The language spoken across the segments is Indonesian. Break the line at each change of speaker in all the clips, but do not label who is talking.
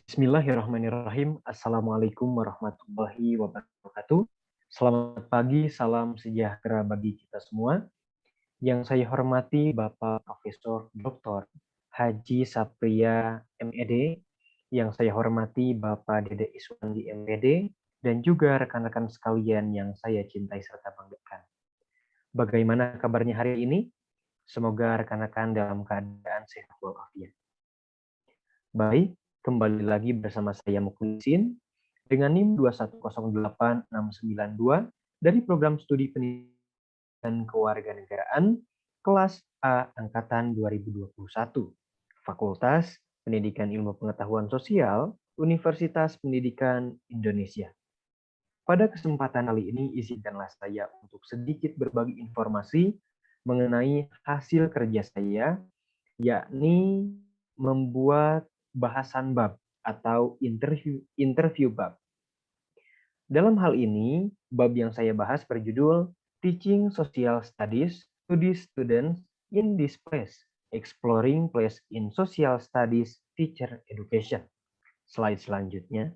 Bismillahirrahmanirrahim. Assalamualaikum warahmatullahi wabarakatuh. Selamat pagi, salam sejahtera bagi kita semua. Yang saya hormati Bapak Profesor Dr. Haji Sapria MED, yang saya hormati Bapak Dede Iswandi MED, dan juga rekan-rekan sekalian yang saya cintai serta banggakan. Bagaimana kabarnya hari ini? Semoga rekan-rekan dalam keadaan sehat walafiat. Baik, kembali lagi bersama saya Muklisin dengan NIM 2108692 dari program studi pendidikan kewarganegaraan kelas A angkatan 2021, Fakultas Pendidikan Ilmu Pengetahuan Sosial, Universitas Pendidikan Indonesia. Pada kesempatan kali ini, izinkanlah saya untuk sedikit berbagi informasi mengenai hasil kerja saya, yakni membuat bahasan bab atau interview bab. Dalam hal ini, bab yang saya bahas berjudul Teaching Social Studies to the Students in this Place, Exploring Place in Social Studies Teacher Education. Slide selanjutnya.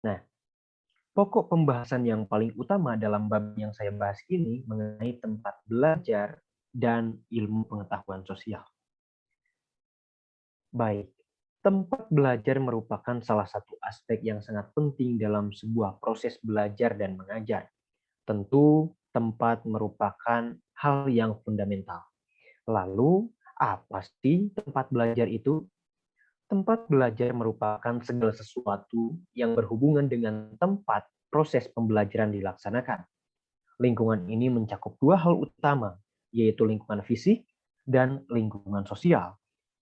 Nah, pokok pembahasan yang paling utama dalam bab yang saya bahas ini mengenai tempat belajar dan ilmu pengetahuan sosial. Baik, tempat belajar merupakan salah satu aspek yang sangat penting dalam sebuah proses belajar dan mengajar. Tentu, tempat merupakan hal yang fundamental. Lalu, apa sih tempat belajar itu? Tempat belajar merupakan segala sesuatu yang berhubungan dengan tempat proses pembelajaran dilaksanakan. Lingkungan ini mencakup dua hal utama, yaitu lingkungan fisik dan lingkungan sosial.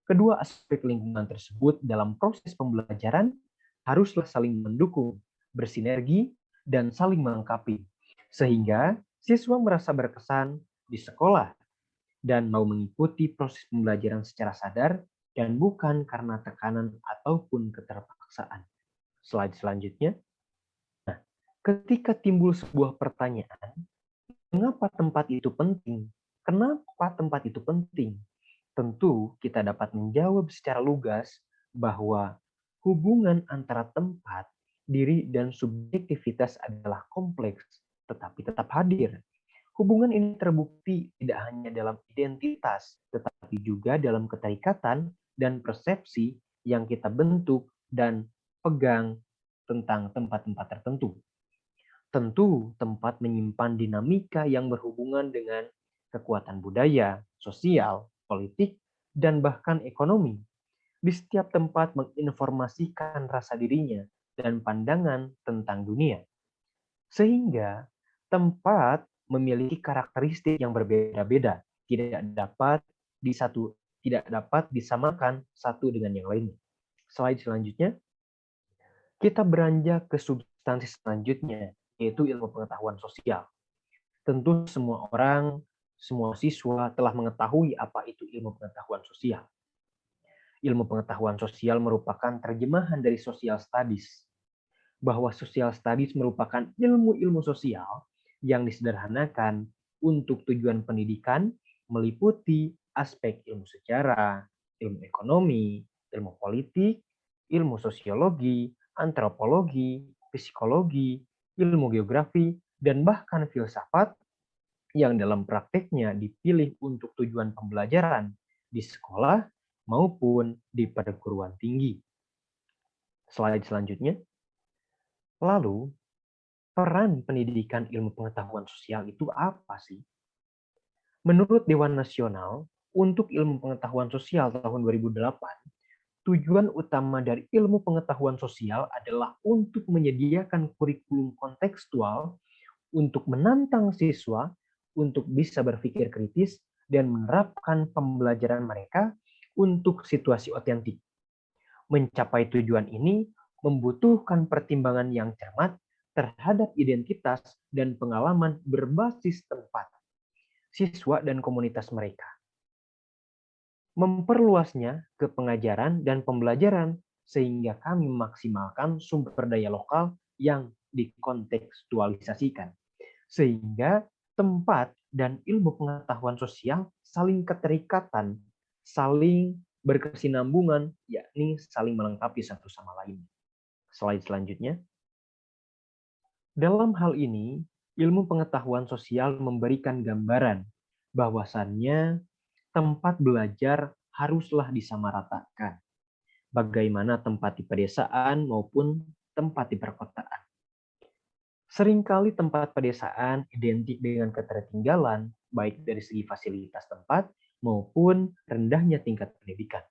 Kedua aspek lingkungan tersebut dalam proses pembelajaran haruslah saling mendukung, bersinergi, dan saling melengkapi, sehingga siswa merasa berkesan di sekolah dan mau mengikuti proses pembelajaran secara sadar dan bukan karena tekanan ataupun keterpaksaan. Slide selanjutnya. Nah, ketika timbul sebuah pertanyaan, mengapa tempat itu penting? Kenapa tempat itu penting? Tentu kita dapat menjawab secara lugas bahwa hubungan antara tempat, diri, dan subjektivitas adalah kompleks, tetapi tetap hadir. Hubungan ini terbukti tidak hanya dalam identitas, tetapi juga dalam keterikatan dan persepsi yang kita bentuk dan pegang tentang tempat-tempat tertentu. Tentu, tempat menyimpan dinamika yang berhubungan dengan kekuatan budaya, sosial, politik, dan bahkan ekonomi. Di setiap tempat menginformasikan rasa dirinya dan pandangan tentang dunia. Sehingga tempat memiliki karakteristik yang berbeda-beda, tidak dapat disamakan satu dengan yang lainnya. Slide selanjutnya, kita beranjak ke substansi selanjutnya, yaitu ilmu pengetahuan sosial. Tentu semua orang, semua siswa telah mengetahui apa itu ilmu pengetahuan sosial. Ilmu pengetahuan sosial merupakan terjemahan dari social studies, bahwa social studies merupakan ilmu-ilmu sosial yang disederhanakan untuk tujuan pendidikan meliputi aspek ilmu sejarah, ilmu ekonomi, ilmu politik, ilmu sosiologi, antropologi, psikologi, ilmu geografi, dan bahkan filsafat yang dalam prakteknya dipilih untuk tujuan pembelajaran di sekolah maupun di perguruan tinggi. Slide selanjutnya. Lalu, peran pendidikan ilmu pengetahuan sosial itu apa sih? Menurut Dewan Nasional untuk Ilmu Pengetahuan Sosial tahun 2008, tujuan utama dari ilmu pengetahuan sosial adalah untuk menyediakan kurikulum kontekstual untuk menantang siswa untuk bisa berpikir kritis dan menerapkan pembelajaran mereka untuk situasi otentik. Mencapai tujuan ini membutuhkan pertimbangan yang cermat terhadap identitas dan pengalaman berbasis tempat, siswa dan komunitas mereka. Memperluasnya ke pengajaran dan pembelajaran sehingga kami memaksimalkan sumber daya lokal yang dikontekstualisasikan. Sehingga tempat dan ilmu pengetahuan sosial saling keterikatan, saling berkesinambungan, yakni saling melengkapi satu sama lain. Slide selanjutnya. Dalam hal ini, ilmu pengetahuan sosial memberikan gambaran bahwasannya tempat belajar haruslah disamaratakan. Bagaimana tempat di pedesaan maupun tempat di perkotaan. Seringkali tempat pedesaan identik dengan ketertinggalan, baik dari segi fasilitas tempat maupun rendahnya tingkat pendidikan.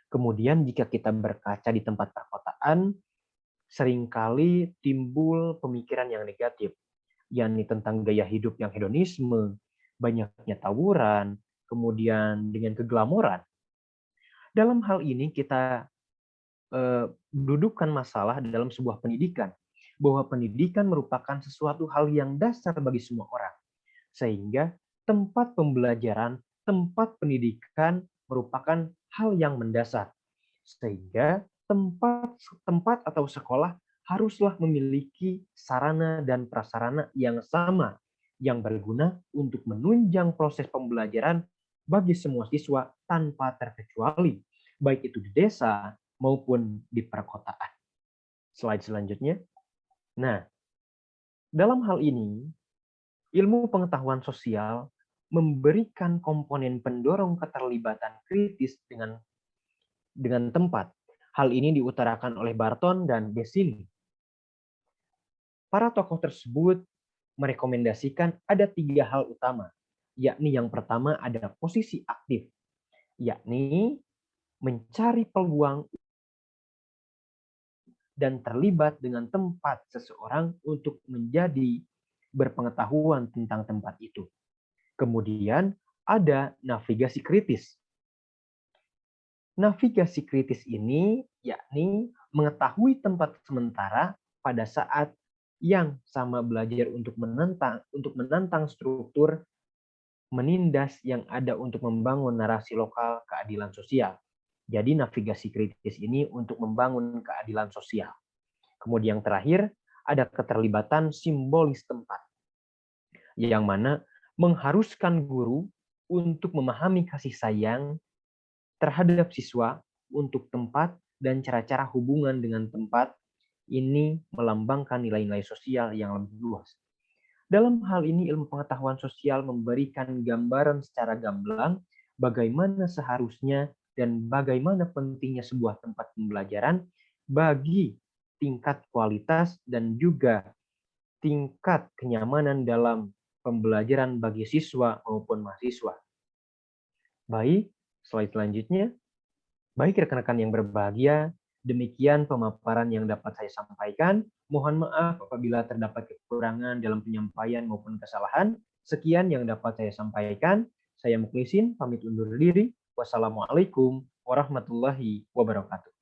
Kemudian jika kita berkaca di tempat perkotaan, seringkali timbul pemikiran yang negatif, yakni tentang gaya hidup yang hedonisme, banyaknya tawuran, kemudian dengan keglamoran. Dalam hal ini kita dudukkan masalah dalam sebuah pendidikan, bahwa pendidikan merupakan sesuatu hal yang dasar bagi semua orang. Sehingga tempat pembelajaran, tempat pendidikan merupakan hal yang mendasar. Sehingga tempat atau sekolah haruslah memiliki sarana dan prasarana yang sama, yang berguna untuk menunjang proses pembelajaran bagi semua siswa tanpa terkecuali, baik itu di desa maupun di perkotaan. Slide selanjutnya. Nah, dalam hal ini, ilmu pengetahuan sosial memberikan komponen pendorong keterlibatan kritis dengan tempat. Hal ini diutarakan oleh Barton dan Dessini. Para tokoh tersebut merekomendasikan ada 3 hal utama, yakni yang pertama ada posisi aktif, yakni mencari peluang dan terlibat dengan tempat seseorang untuk menjadi berpengetahuan tentang tempat itu. Kemudian ada navigasi kritis. Navigasi kritis ini yakni mengetahui tempat sementara pada saat yang sama belajar untuk menantang struktur menindas yang ada untuk membangun narasi lokal keadilan sosial. Jadi navigasi kritis ini untuk membangun keadilan sosial. Kemudian yang terakhir ada keterlibatan simbolis tempat, yang mana mengharuskan guru untuk memahami kasih sayang terhadap siswa untuk tempat dan cara-cara hubungan dengan tempat ini melambangkan nilai-nilai sosial yang lebih luas. Dalam hal ini ilmu pengetahuan sosial memberikan gambaran secara gamblang bagaimana seharusnya dan bagaimana pentingnya sebuah tempat pembelajaran bagi tingkat kualitas dan juga tingkat kenyamanan dalam pembelajaran bagi siswa maupun mahasiswa. Baik, slide selanjutnya. Baik rekan-rekan yang berbahagia, demikian pemaparan yang dapat saya sampaikan. Mohon maaf apabila terdapat kekurangan dalam penyampaian maupun kesalahan. Sekian yang dapat saya sampaikan. Saya Mukhlisin, pamit undur diri. Wassalamualaikum warahmatullahi wabarakatuh.